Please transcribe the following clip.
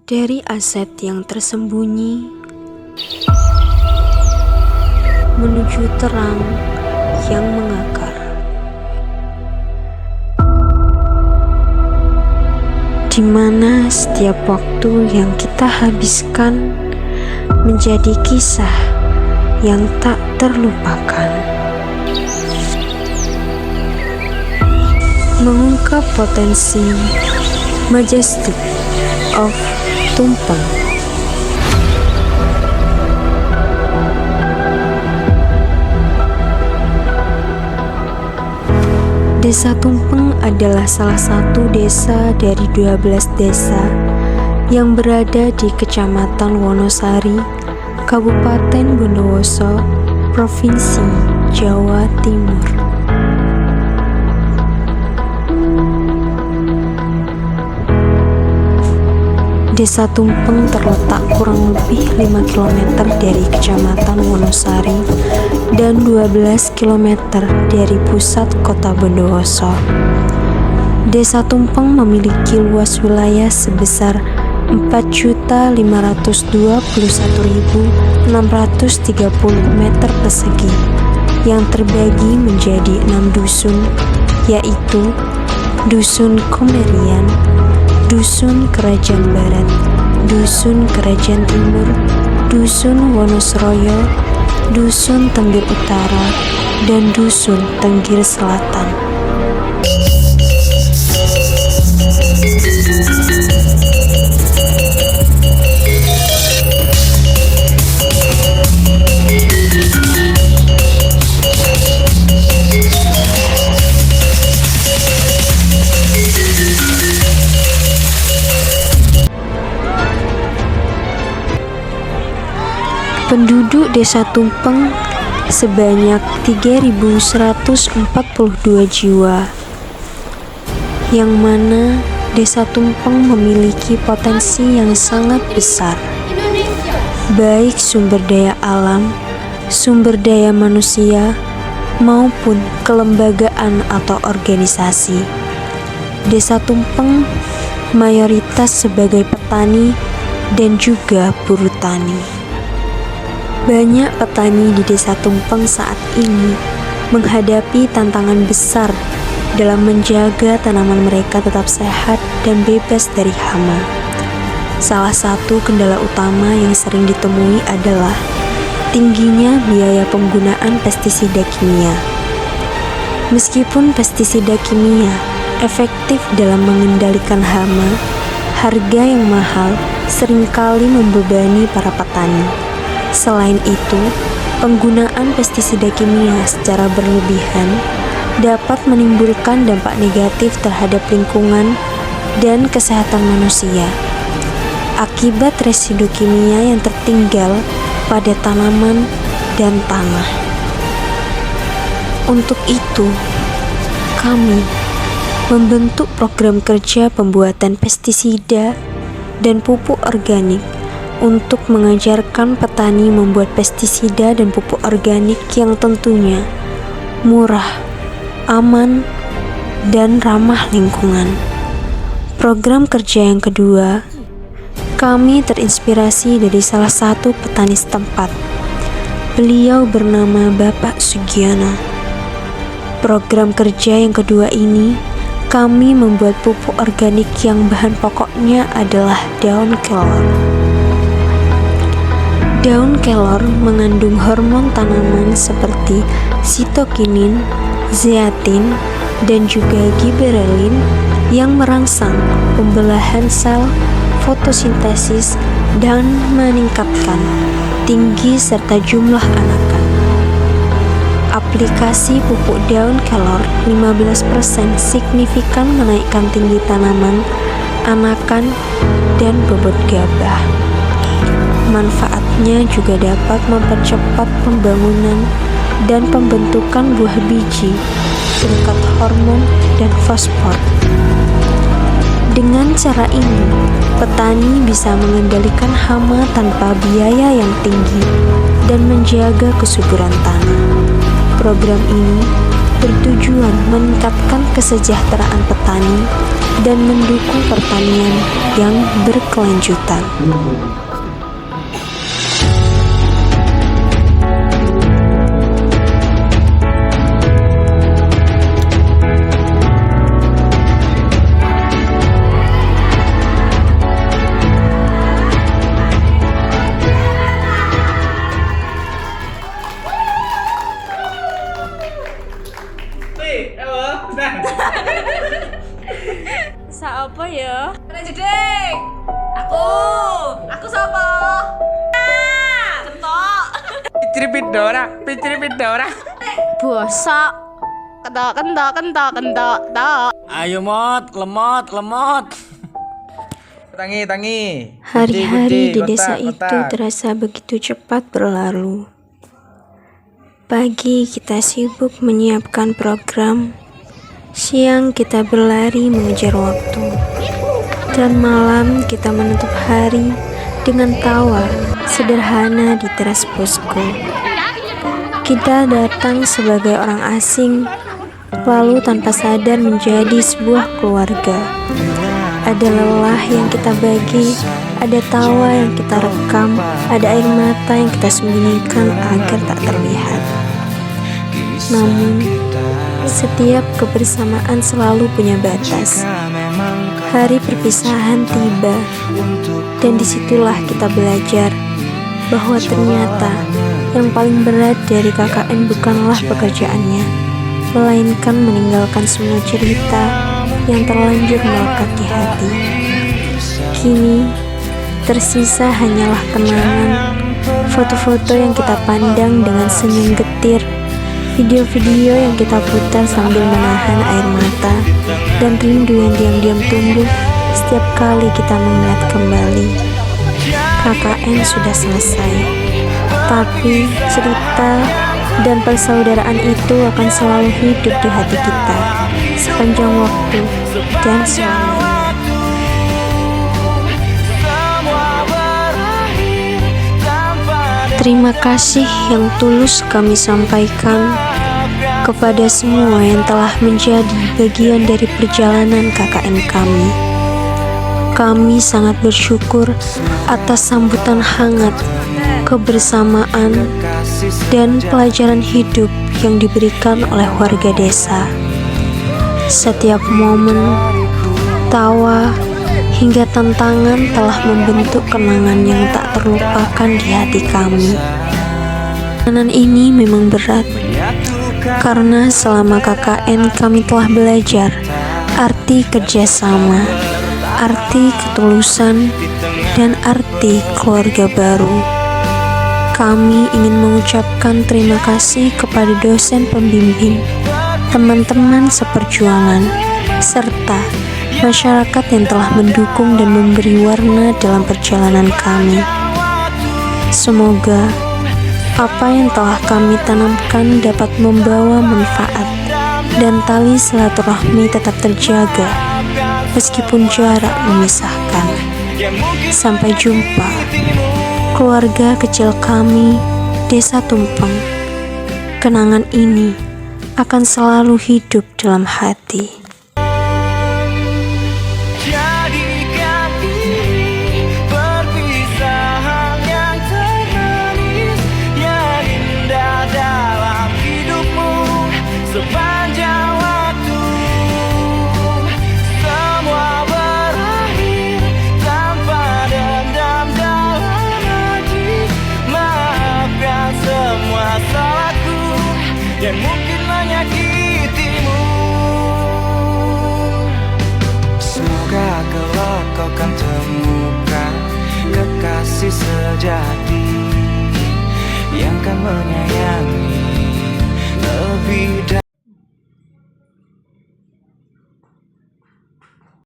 Dari aset yang tersembunyi menuju terang yang mengakar, di mana setiap waktu yang kita habiskan menjadi kisah yang tak terlupakan. Mengungkap potensi majestic of Tumpeng. Desa Tumpeng adalah salah satu desa dari 12 desa yang berada di Kecamatan Wonosari, Kabupaten Bondowoso, Provinsi Jawa Timur. Desa Tumpeng terletak kurang lebih 5 km dari Kecamatan Wonosari dan 12 km dari pusat kota Bondowoso. Desa Tumpeng memiliki luas wilayah sebesar 4.521.630 meter persegi yang terbagi menjadi 6 dusun, yaitu Dusun Komerian, Dusun Kerajaan Barat, Dusun Kerajaan Timur, Dusun Wonosroyo, Dusun Tenggir Utara, dan Dusun Tenggir Selatan. Penduduk Desa Tumpeng sebanyak 3.142 jiwa, yang mana Desa Tumpeng memiliki potensi yang sangat besar, baik sumber daya alam, sumber daya manusia, maupun kelembagaan atau organisasi. Desa Tumpeng mayoritas sebagai petani dan juga buruh tani. Banyak petani di Desa Tumpeng saat ini menghadapi tantangan besar dalam menjaga tanaman mereka tetap sehat dan bebas dari hama. Salah satu kendala utama yang sering ditemui adalah tingginya biaya penggunaan pestisida kimia. Meskipun pestisida kimia efektif dalam mengendalikan hama, harga yang mahal seringkali membebani para petani. Selain itu, penggunaan pestisida kimia secara berlebihan dapat menimbulkan dampak negatif terhadap lingkungan dan kesehatan manusia akibat residu kimia yang tertinggal pada tanaman dan tanah. Untuk itu, kami membentuk program kerja pembuatan pestisida dan pupuk organik untuk mengajarkan petani membuat pestisida dan pupuk organik yang tentunya murah, aman, dan ramah lingkungan. Program kerja yang kedua, kami terinspirasi dari salah satu petani setempat. Beliau bernama Bapak Sugiono. Program kerja yang kedua ini, kami membuat pupuk organik yang bahan pokoknya adalah daun kelor. Daun kelor mengandung hormon tanaman seperti sitokinin, zeatin, dan juga giberelin yang merangsang pembelahan sel, fotosintesis, dan meningkatkan tinggi serta jumlah anakan. Aplikasi pupuk daun kelor 15% signifikan menaikkan tinggi tanaman, anakan, dan bobot gabah. Manfaatnya juga dapat mempercepat pembangunan dan pembentukan buah biji berkat hormon dan fosfor. Dengan cara ini, petani bisa mengendalikan hama tanpa biaya yang tinggi dan menjaga kesuburan tanah. Program ini bertujuan meningkatkan kesejahteraan petani dan mendukung pertanian yang berkelanjutan. Sa apa ya? Jeding. Aku sapa? Kentok. Picri Pidora. Bosok. Kentok. Ayo lemot. Tangi. Hari-hari di Kunci, desa kotak, itu kotak. terasa begitu cepat berlalu. Pagi kita sibuk menyiapkan program, siang kita berlari mengejar waktu, dan malam kita menutup hari dengan tawa sederhana di teras posko. Kita datang sebagai orang asing, lalu tanpa sadar menjadi sebuah keluarga. Ada lelah yang kita bagi, ada tawa yang kita rekam, ada air mata yang kita sembunyikan agar tak terlihat. Namun, setiap kebersamaan selalu punya batas. Hari perpisahan tiba, dan disitulah kita belajar bahwa ternyata yang paling berat dari KKN bukanlah pekerjaannya, melainkan meninggalkan semua cerita yang terlanjur melekat di hati. Kini, tersisa hanyalah kenangan, foto-foto yang kita pandang dengan senyum getir, video-video yang kita putar sambil menahan air mata, dan rindu yang diam-diam tumbuh setiap kali kita mengingat kembali. KKN sudah selesai, tapi cerita dan persaudaraan itu akan selalu hidup di hati kita sepanjang waktu dan selamanya. Terima kasih yang tulus kami sampaikan kepada semua yang telah menjadi bagian dari perjalanan KKN kami. Kami sangat bersyukur atas sambutan hangat, kebersamaan, dan pelajaran hidup yang diberikan oleh warga desa. Setiap momen, tawa, hingga tantangan telah membentuk kenangan yang tak terlupakan di hati kami. Kenangan ini memang berat, karena selama KKN kami telah belajar arti kerjasama, arti ketulusan, dan arti keluarga baru. Kami ingin mengucapkan terima kasih kepada dosen pembimbing, teman-teman seperjuangan, serta masyarakat yang telah mendukung dan memberi warna dalam perjalanan kami. Semoga apa yang telah kami tanamkan dapat membawa manfaat dan tali silaturahmi tetap terjaga meskipun jarak memisahkan. Sampai jumpa, keluarga kecil kami, Desa Tumpeng. Kenangan ini akan selalu hidup dalam hati. Sepanjang waktu semua berakhir tanpa dendam dalam hati. Maafkan semua salahku yang mungkin menyakitimu. Semoga kelak kau kan temukan kekasih sejati yang kan menyayangi lebih dari